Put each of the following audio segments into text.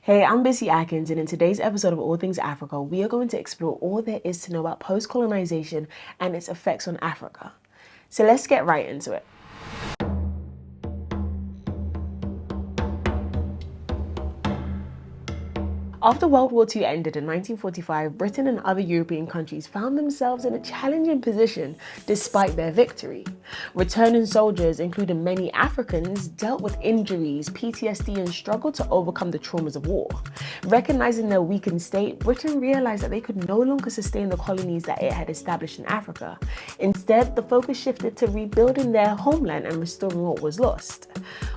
Hey, I'm Bisi Akins, and in today's episode of All Things Africa, we are going to explore all there is to know about post-colonization and its effects on Africa. So let's get right into it. After World War II ended in 1945, Britain and other European countries found themselves in a challenging position despite their victory. Returning soldiers, including many Africans, dealt with injuries, PTSD, and struggled to overcome the traumas of war. Recognizing their weakened state, Britain realized that they could no longer sustain the colonies that it had established in Africa. Instead, the focus shifted to rebuilding their homeland and restoring what was lost.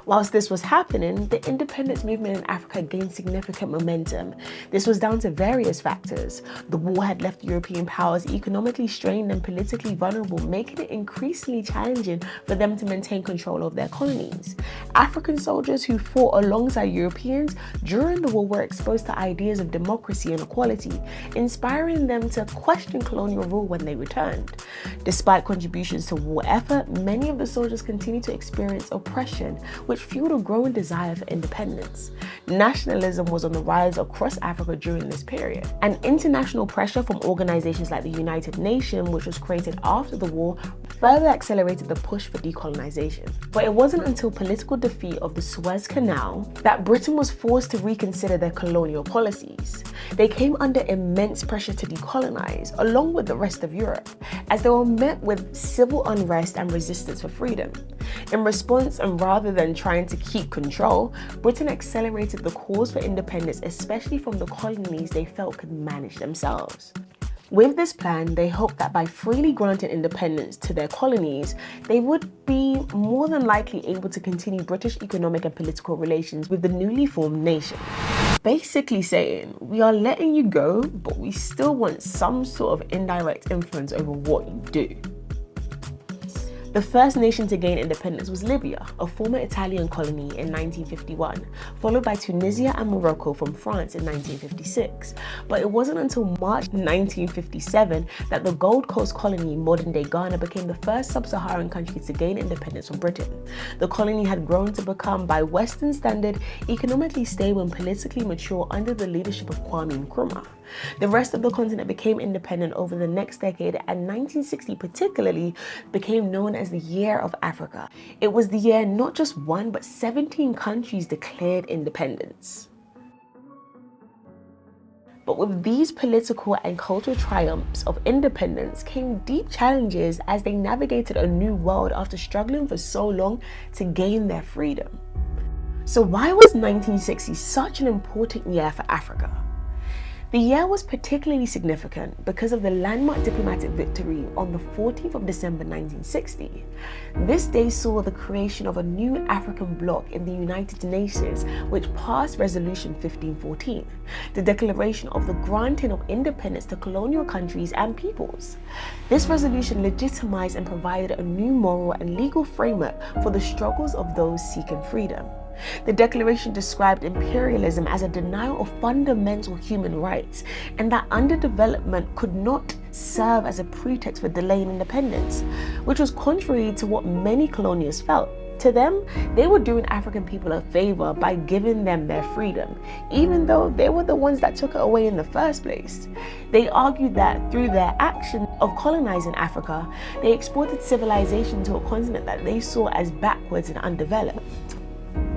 Whilst this was happening, the independence movement in Africa gained significant momentum. This was down to various factors. The war had left European powers economically strained and politically vulnerable, making it increasingly challenging for them to maintain control of their colonies. African soldiers who fought alongside Europeans during the war were exposed to ideas of democracy and equality, inspiring them to question colonial rule when they returned. Despite contributions to war effort, many of the soldiers continued to experience oppression, which fueled a growing desire for independence. Nationalism was on the rise across Africa during this period, and international pressure from organizations like the United Nations, which was created after the war, further accelerated the push for decolonization. But it wasn't until political defeat of the Suez Canal that Britain was forced to reconsider their colonial policies. They came under immense pressure to decolonize, along with the rest of Europe, as they were met with civil unrest and resistance for freedom. In response, and rather than trying to keep control, Britain accelerated the cause for independence, especially from the colonies they felt could manage themselves. With this plan, they hoped that by freely granting independence to their colonies, they would be more than likely able to continue British economic and political relations with the newly formed nation. Basically saying, we are letting you go, but we still want some sort of indirect influence over what you do. The first nation to gain independence was Libya, a former Italian colony in 1951, followed by Tunisia and Morocco from France in 1956. But it wasn't until March 1957 that the Gold Coast colony, modern-day Ghana, became the first sub-Saharan country to gain independence from Britain. The colony had grown to become, by Western standard, economically stable and politically mature under the leadership of Kwame Nkrumah. The rest of the continent became independent over the next decade, and 1960 particularly became known as the Year of Africa. It was the year not just one, but 17 countries declared independence. But with these political and cultural triumphs of independence came deep challenges as they navigated a new world after struggling for so long to gain their freedom. So why was 1960 such an important year for Africa? The year was particularly significant because of the landmark diplomatic victory on the 14th of December 1960. This day saw the creation of a new African bloc in the United Nations, which passed Resolution 1514, the declaration of the granting of independence to colonial countries and peoples. This resolution legitimized and provided a new moral and legal framework for the struggles of those seeking freedom. The declaration described imperialism as a denial of fundamental human rights, and that underdevelopment could not serve as a pretext for delaying independence, which was contrary to what many colonialists felt. To them, they were doing African people a favor by giving them their freedom, even though they were the ones that took it away in the first place. They argued that through their action of colonizing Africa, they exported civilization to a continent that they saw as backwards and undeveloped.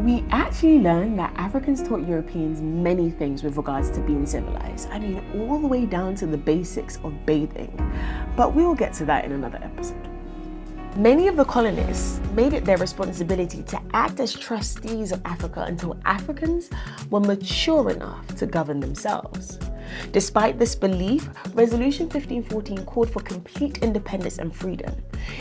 We actually learned that Africans taught Europeans many things with regards to being civilized. I mean, all the way down to the basics of bathing. But we will get to that in another episode. Many of the colonists made it their responsibility to act as trustees of Africa until Africans were mature enough to govern themselves. Despite this belief, Resolution 1514 called for complete independence and freedom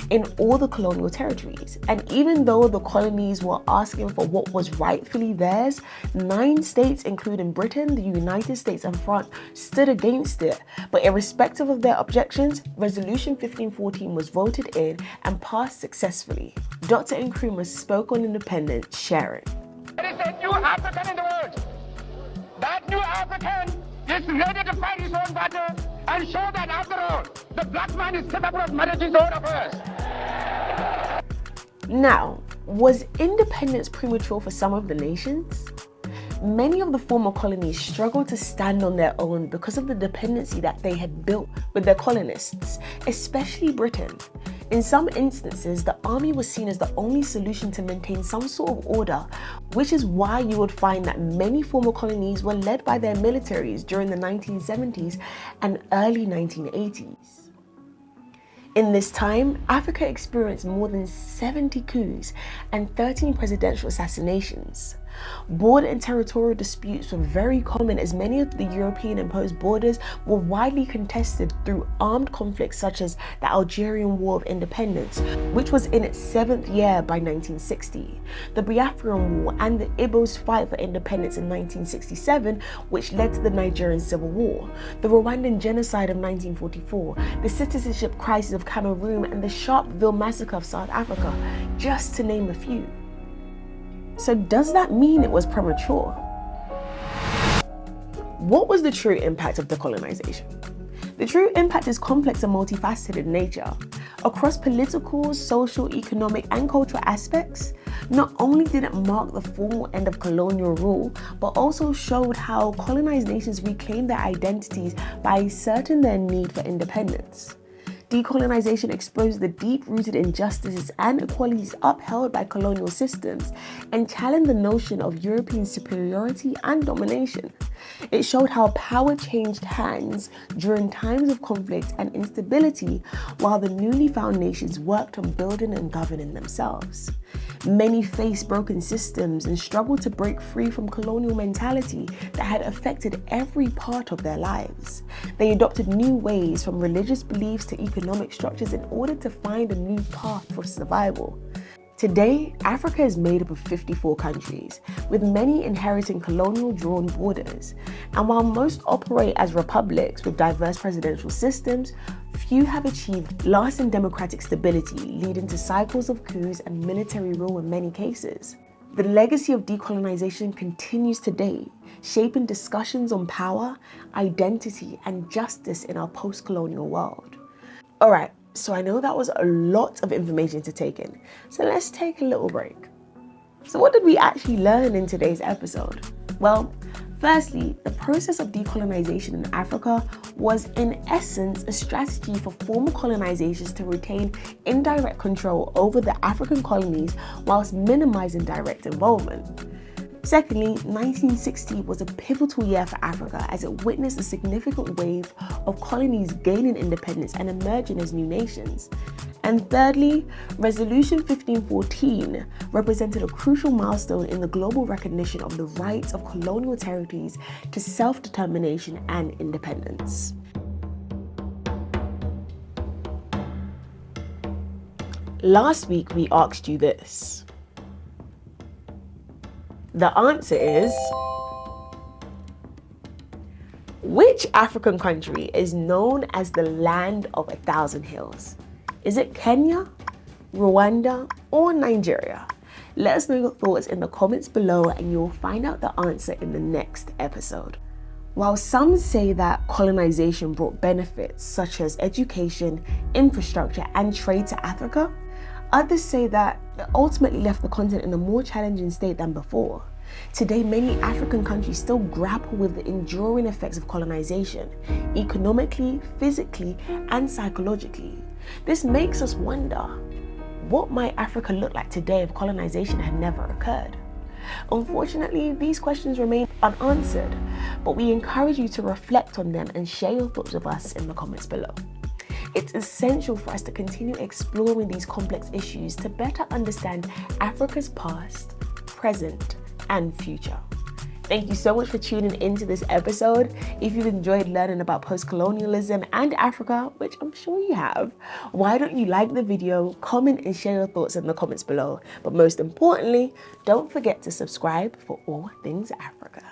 in all the colonial territories. And even though the colonies were asking for what was rightfully theirs, 9 states, including Britain, the United States, and France, stood against it. But irrespective of their objections, Resolution 1514 was voted in and passed successfully. Dr. Nkrumah spoke on independence, sharing. There is a new African in the world. That new African is ready to fight his own battle and show that after all, the black man is capable of managing his own affairs. Now, was independence premature for some of the nations? Many of the former colonies struggled to stand on their own because of the dependency that they had built with their colonists, especially Britain. In some instances, the army was seen as the only solution to maintain some sort of order, which is why you would find that many former colonies were led by their militaries during the 1970s and early 1980s. In this time, Africa experienced more than 70 coups and 13 presidential assassinations. Border and territorial disputes were very common, as many of the European-imposed borders were widely contested through armed conflicts such as the Algerian War of Independence, which was in its 7th year by 1960, the Biafran War, and the Igbo's fight for independence in 1967, which led to the Nigerian Civil War, the Rwandan genocide of 1944, the citizenship crisis of Cameroon, and the Sharpeville massacre of South Africa, just to name a few. So does that mean it was premature? What was the true impact of decolonization? The true impact is complex and multifaceted in nature. Across political, social, economic, and cultural aspects, not only did it mark the formal end of colonial rule, but also showed how colonized nations reclaimed their identities by asserting their need for independence. Decolonization exposed the deep-rooted injustices and inequalities upheld by colonial systems and challenged the notion of European superiority and domination. It showed how power changed hands during times of conflict and instability, while the newly found nations worked on building and governing themselves. Many faced broken systems and struggled to break free from colonial mentality that had affected every part of their lives. They adopted new ways, from religious beliefs to economic structures, in order to find a new path for survival. Today, Africa is made up of 54 countries, with many inheriting colonial drawn borders. And while most operate as republics with diverse presidential systems, few have achieved lasting democratic stability, leading to cycles of coups and military rule in many cases. The legacy of decolonization continues today, shaping discussions on power, identity, and justice in our post-colonial world. Alright, so I know that was a lot of information to take in, so let's take a little break. So what did we actually learn in today's episode? Well, firstly, the process of decolonization in Africa was in essence a strategy for former colonizers to retain indirect control over the African colonies whilst minimizing direct involvement. Secondly, 1960 was a pivotal year for Africa, as it witnessed a significant wave of colonies gaining independence and emerging as new nations. And thirdly, Resolution 1514 represented a crucial milestone in the global recognition of the rights of colonial territories to self-determination and independence. Last week we asked you this. The answer is, which African country is known as the land of 1,000 hills? Is it Kenya, Rwanda, or Nigeria? Let us know your thoughts in the comments below, and you'll find out the answer in the next episode. While some say that colonization brought benefits such as education, infrastructure, and trade to Africa, others say that it ultimately left the continent in a more challenging state than before. Today, many African countries still grapple with the enduring effects of colonization, economically, physically, and psychologically. This makes us wonder, what might Africa look like today if colonization had never occurred? Unfortunately, these questions remain unanswered, but we encourage you to reflect on them and share your thoughts with us in the comments below. It's essential for us to continue exploring these complex issues to better understand Africa's past, present, and future. Thank you so much for tuning into this episode. If you've enjoyed learning about post-colonialism and Africa, which I'm sure you have, why don't you like the video, comment, and share your thoughts in the comments below. But most importantly, don't forget to subscribe for all things Africa.